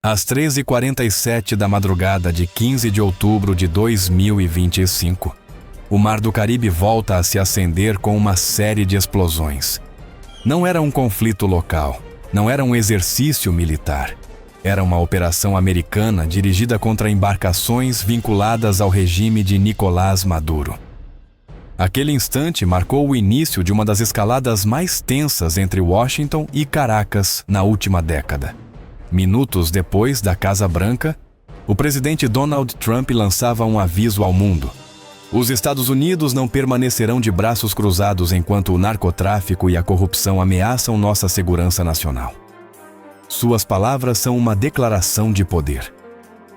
Às 13h47 da madrugada de 15 de outubro de 2025, o Mar do Caribe volta a se acender com uma série de explosões. Não era um conflito local, não era um exercício militar. Era uma operação americana dirigida contra embarcações vinculadas ao regime de Nicolás Maduro. Aquele instante marcou o início de uma das escaladas mais tensas entre Washington e Caracas na última década. Minutos depois da Casa Branca, o presidente Donald Trump lançava um aviso ao mundo. Os Estados Unidos não permanecerão de braços cruzados enquanto o narcotráfico e a corrupção ameaçam nossa segurança nacional. Suas palavras são uma declaração de poder.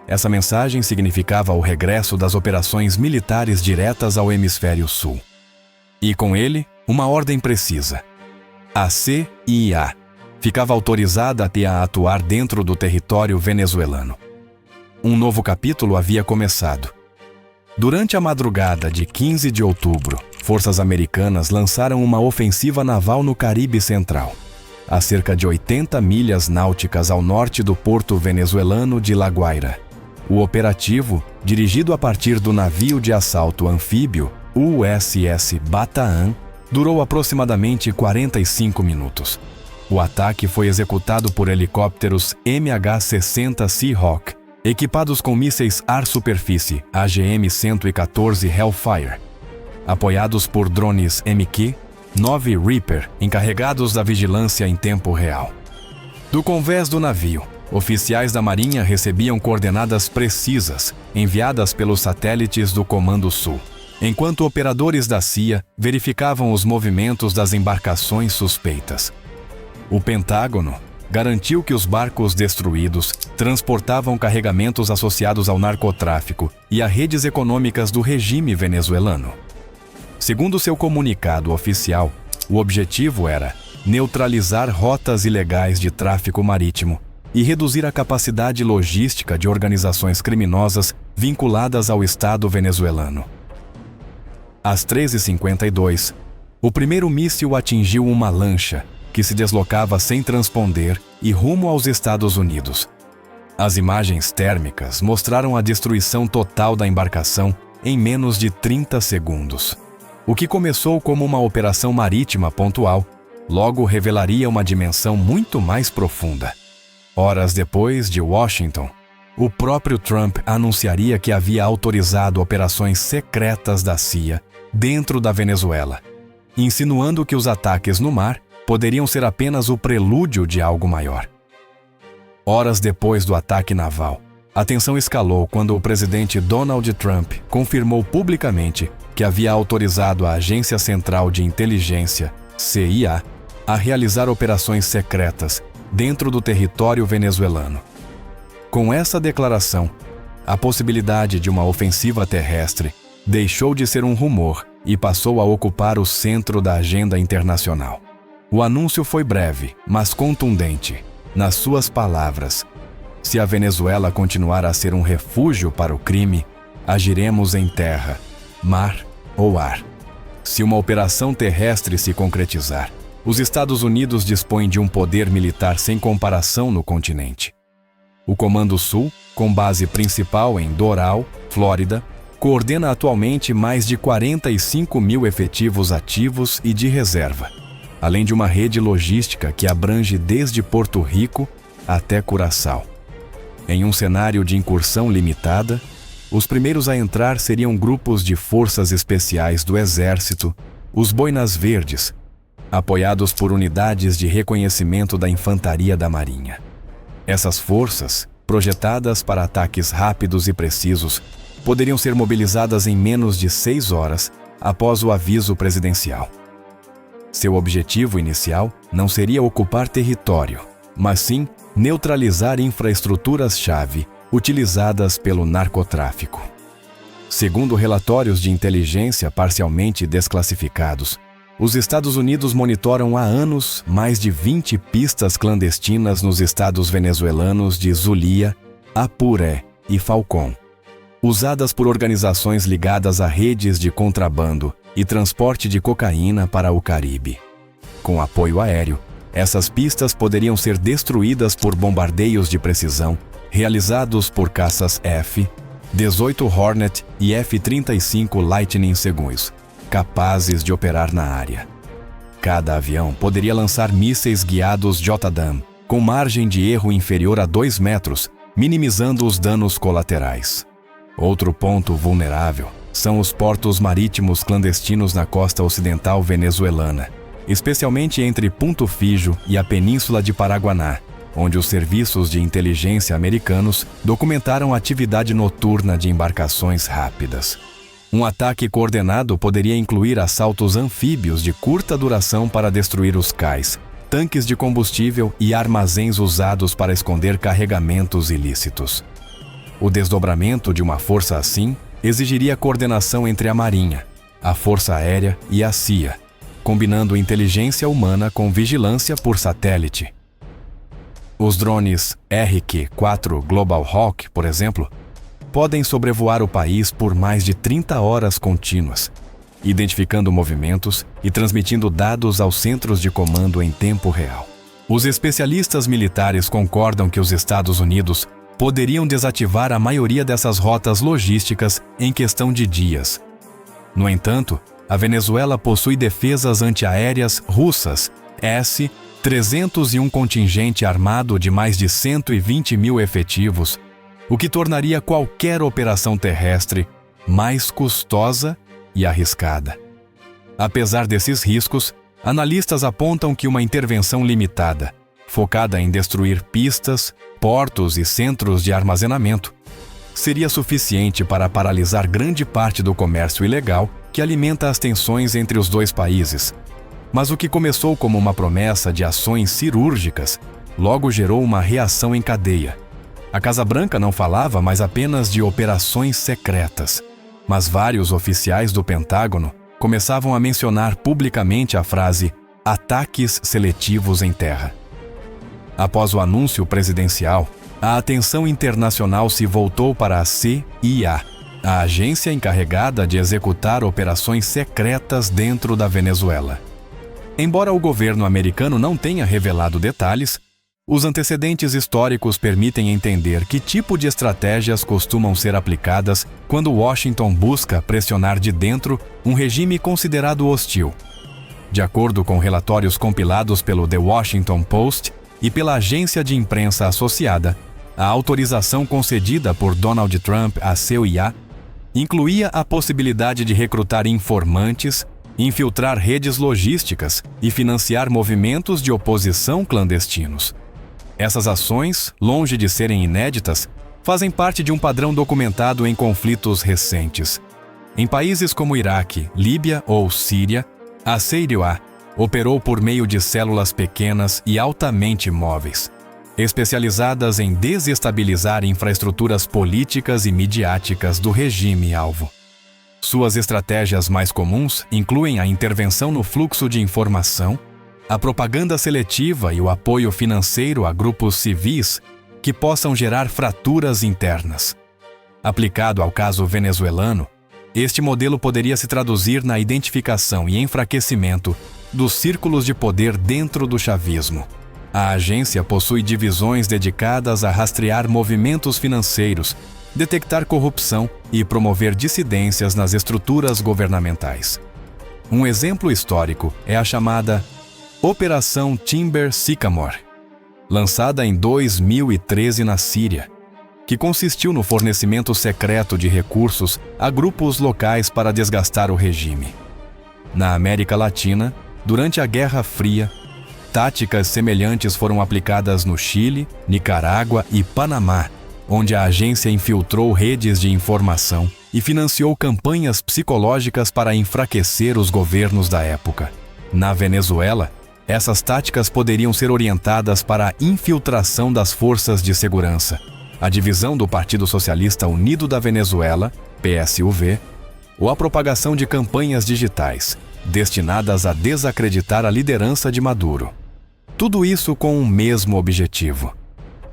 Essa mensagem significava o regresso das operações militares diretas ao Hemisfério Sul. E com ele, uma ordem precisa. A CIA ficava autorizada a atuar dentro do território venezuelano. Um novo capítulo havia começado. Durante a madrugada de 15 de outubro, forças americanas lançaram uma ofensiva naval no Caribe Central, a cerca de 80 milhas náuticas ao norte do porto venezuelano de La Guaira. O operativo, dirigido a partir do navio de assalto anfíbio USS Bataan, durou aproximadamente 45 minutos. O ataque foi executado por helicópteros MH-60 Seahawk, equipados com mísseis ar-superfície AGM-114 Hellfire, apoiados por drones MQ-9 Reaper, encarregados da vigilância em tempo real. Do convés do navio, oficiais da Marinha recebiam coordenadas precisas, enviadas pelos satélites do Comando Sul, enquanto operadores da CIA verificavam os movimentos das embarcações suspeitas. O Pentágono garantiu que os barcos destruídos transportavam carregamentos associados ao narcotráfico e a redes econômicas do regime venezuelano. Segundo seu comunicado oficial, o objetivo era neutralizar rotas ilegais de tráfico marítimo e reduzir a capacidade logística de organizações criminosas vinculadas ao Estado venezuelano. Às 13h52, o primeiro míssil atingiu uma lancha que se deslocava sem transponder e rumo aos Estados Unidos. As imagens térmicas mostraram a destruição total da embarcação em menos de 30 segundos. O que começou como uma operação marítima pontual, logo revelaria uma dimensão muito mais profunda. Horas depois de Washington, o próprio Trump anunciaria que havia autorizado operações secretas da CIA dentro da Venezuela, insinuando que os ataques no mar poderiam ser apenas o prelúdio de algo maior. Horas depois do ataque naval, a tensão escalou quando o presidente Donald Trump confirmou publicamente que havia autorizado a Agência Central de Inteligência, CIA, a realizar operações secretas dentro do território venezuelano. Com essa declaração, a possibilidade de uma ofensiva terrestre deixou de ser um rumor e passou a ocupar o centro da agenda internacional. O anúncio foi breve, mas contundente. Nas suas palavras: se a Venezuela continuar a ser um refúgio para o crime, agiremos em terra, mar ou ar. Se uma operação terrestre se concretizar, os Estados Unidos dispõem de um poder militar sem comparação no continente. O Comando Sul, com base principal em Doral, Flórida, coordena atualmente mais de 45 mil efetivos ativos e de reserva, além de uma rede logística que abrange desde Porto Rico até Curaçao. Em um cenário de incursão limitada, os primeiros a entrar seriam grupos de forças especiais do Exército, os Boinas Verdes, apoiados por unidades de reconhecimento da Infantaria da Marinha. Essas forças, projetadas para ataques rápidos e precisos, poderiam ser mobilizadas em menos de 6 horas após o aviso presidencial. Seu objetivo inicial não seria ocupar território, mas sim neutralizar infraestruturas-chave utilizadas pelo narcotráfico. Segundo relatórios de inteligência parcialmente desclassificados, os Estados Unidos monitoram há anos mais de 20 pistas clandestinas nos estados venezuelanos de Zulia, Apuré e Falcón, usadas por organizações ligadas a redes de contrabando e transporte de cocaína para o Caribe. Com apoio aéreo, essas pistas poderiam ser destruídas por bombardeios de precisão realizados por caças F-18 Hornet e F-35 Lightning II, capazes de operar na área. Cada avião poderia lançar mísseis guiados JDAM, com margem de erro inferior a 2 metros, minimizando os danos colaterais. Outro ponto vulnerável são os portos marítimos clandestinos na costa ocidental venezuelana, especialmente entre Punto Fijo e a Península de Paraguaná, onde os serviços de inteligência americanos documentaram atividade noturna de embarcações rápidas. Um ataque coordenado poderia incluir assaltos anfíbios de curta duração para destruir os cais, tanques de combustível e armazéns usados para esconder carregamentos ilícitos. O desdobramento de uma força assim exigiria coordenação entre a Marinha, a Força Aérea e a CIA, combinando inteligência humana com vigilância por satélite. Os drones RQ-4 Global Hawk, por exemplo, podem sobrevoar o país por mais de 30 horas contínuas, identificando movimentos e transmitindo dados aos centros de comando em tempo real. Os especialistas militares concordam que os Estados Unidos poderiam desativar a maioria dessas rotas logísticas em questão de dias. No entanto, a Venezuela possui defesas antiaéreas russas S-300 e um contingente armado de mais de 120 mil efetivos, o que tornaria qualquer operação terrestre mais custosa e arriscada. Apesar desses riscos, analistas apontam que uma intervenção limitada, focada em destruir pistas, portos e centros de armazenamento, seria suficiente para paralisar grande parte do comércio ilegal que alimenta as tensões entre os dois países. Mas o que começou como uma promessa de ações cirúrgicas, logo gerou uma reação em cadeia. A Casa Branca não falava mais apenas de operações secretas, mas vários oficiais do Pentágono começavam a mencionar publicamente a frase ataques seletivos em terra. Após o anúncio presidencial, a atenção internacional se voltou para a CIA, a agência encarregada de executar operações secretas dentro da Venezuela. Embora o governo americano não tenha revelado detalhes, os antecedentes históricos permitem entender que tipo de estratégias costumam ser aplicadas quando Washington busca pressionar de dentro um regime considerado hostil. De acordo com relatórios compilados pelo The Washington Post e pela agência de imprensa associada, a autorização concedida por Donald Trump à CIA incluía a possibilidade de recrutar informantes, infiltrar redes logísticas e financiar movimentos de oposição clandestinos. Essas ações, longe de serem inéditas, fazem parte de um padrão documentado em conflitos recentes. Em países como Iraque, Líbia ou Síria, a CIA operou por meio de células pequenas e altamente móveis, especializadas em desestabilizar infraestruturas políticas e midiáticas do regime-alvo. Suas estratégias mais comuns incluem a intervenção no fluxo de informação, a propaganda seletiva e o apoio financeiro a grupos civis que possam gerar fraturas internas. Aplicado ao caso venezuelano, este modelo poderia se traduzir na identificação e enfraquecimento dos círculos de poder dentro do chavismo. A agência possui divisões dedicadas a rastrear movimentos financeiros, detectar corrupção e promover dissidências nas estruturas governamentais. Um exemplo histórico é a chamada Operação Timber Sycamore, lançada em 2013 na Síria, que consistiu no fornecimento secreto de recursos a grupos locais para desgastar o regime. Na América Latina, durante a Guerra Fria, táticas semelhantes foram aplicadas no Chile, Nicarágua e Panamá, onde a agência infiltrou redes de informação e financiou campanhas psicológicas para enfraquecer os governos da época. Na Venezuela, essas táticas poderiam ser orientadas para a infiltração das forças de segurança, a divisão do Partido Socialista Unido da Venezuela, PSUV, ou a propagação de campanhas digitais, destinadas a desacreditar a liderança de Maduro. Tudo isso com o mesmo objetivo: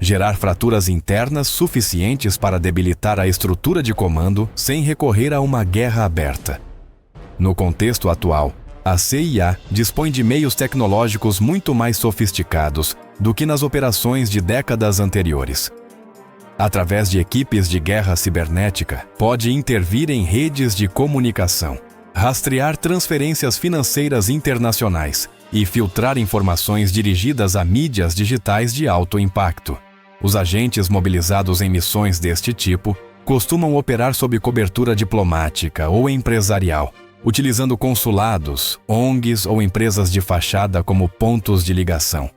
gerar fraturas internas suficientes para debilitar a estrutura de comando sem recorrer a uma guerra aberta. No contexto atual, a CIA dispõe de meios tecnológicos muito mais sofisticados do que nas operações de décadas anteriores. através de equipes de guerra cibernética, pode intervir em redes de comunicação, rastrear transferências financeiras internacionais e filtrar informações dirigidas a mídias digitais de alto impacto. Os agentes mobilizados em missões deste tipo costumam operar sob cobertura diplomática ou empresarial, utilizando consulados, ONGs ou empresas de fachada como pontos de ligação.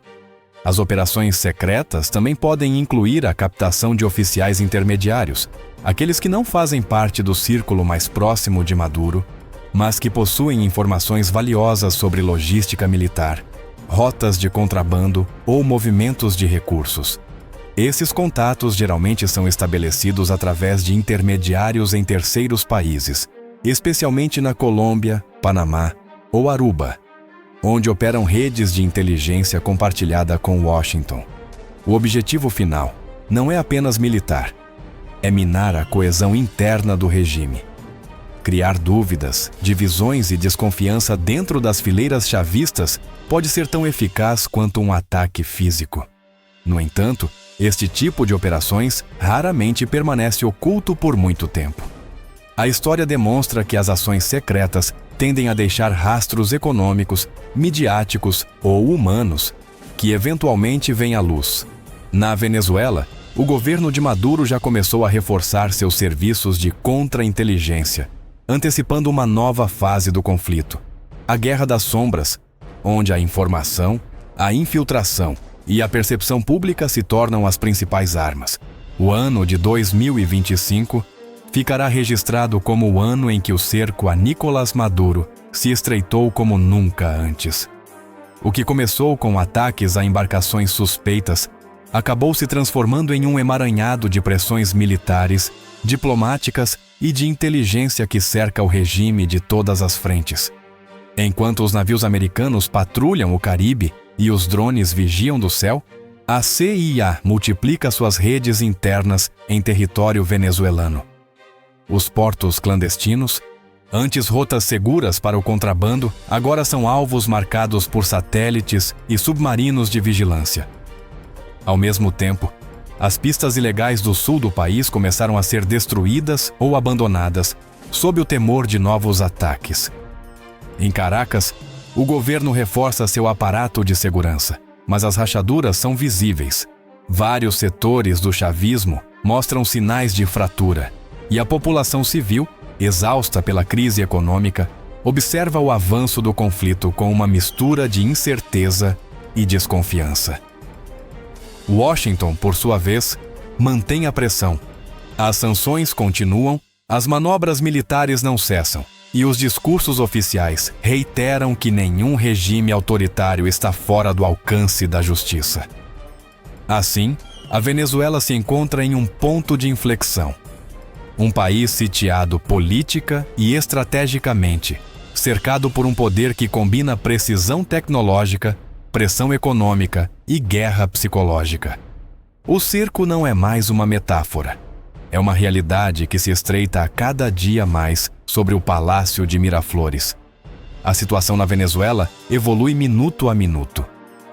As operações secretas também podem incluir a captação de oficiais intermediários, aqueles que não fazem parte do círculo mais próximo de Maduro, mas que possuem informações valiosas sobre logística militar, rotas de contrabando ou movimentos de recursos. Esses contatos geralmente são estabelecidos através de intermediários em terceiros países, especialmente na Colômbia, Panamá ou Aruba, onde operam redes de inteligência compartilhada com Washington. O objetivo final não é apenas militar, é minar a coesão interna do regime. Criar dúvidas, divisões e desconfiança dentro das fileiras chavistas pode ser tão eficaz quanto um ataque físico. No entanto, este tipo de operações raramente permanece oculto por muito tempo. A história demonstra que as ações secretas tendem a deixar rastros econômicos, midiáticos ou humanos que eventualmente vêm à luz. Na Venezuela, o governo de Maduro já começou a reforçar seus serviços de contra-inteligência, antecipando uma nova fase do conflito, a Guerra das Sombras, onde a informação, a infiltração e a percepção pública se tornam as principais armas. O ano de 2025 ficará registrado como o ano em que o cerco a Nicolás Maduro se estreitou como nunca antes. O que começou com ataques a embarcações suspeitas acabou se transformando em um emaranhado de pressões militares, diplomáticas e de inteligência que cerca o regime de todas as frentes. Enquanto os navios americanos patrulham o Caribe e os drones vigiam do céu, a CIA multiplica suas redes internas em território venezuelano. Os portos clandestinos, antes rotas seguras para o contrabando, agora são alvos marcados por satélites e submarinos de vigilância. Ao mesmo tempo, as pistas ilegais do sul do país começaram a ser destruídas ou abandonadas, sob o temor de novos ataques. Em Caracas, o governo reforça seu aparato de segurança, mas as rachaduras são visíveis. Vários setores do chavismo mostram sinais de fratura, e a população civil, exausta pela crise econômica, observa o avanço do conflito com uma mistura de incerteza e desconfiança. Washington, por sua vez, mantém a pressão. As sanções continuam, as manobras militares não cessam, e os discursos oficiais reiteram que nenhum regime autoritário está fora do alcance da justiça. Assim, a Venezuela se encontra em um ponto de inflexão. Um país sitiado política e estrategicamente, cercado por um poder que combina precisão tecnológica, pressão econômica e guerra psicológica. O cerco não é mais uma metáfora. É uma realidade que se estreita a cada dia mais sobre o Palácio de Miraflores. A situação na Venezuela evolui minuto a minuto.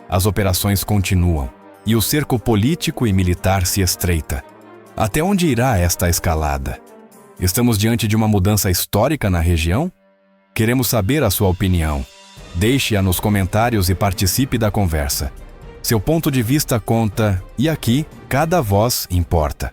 As operações continuam e o cerco político e militar se estreita. Até onde irá esta escalada? Estamos diante de uma mudança histórica na região? Queremos saber a sua opinião. Deixe-a nos comentários e participe da conversa. Seu ponto de vista conta, e aqui, cada voz importa.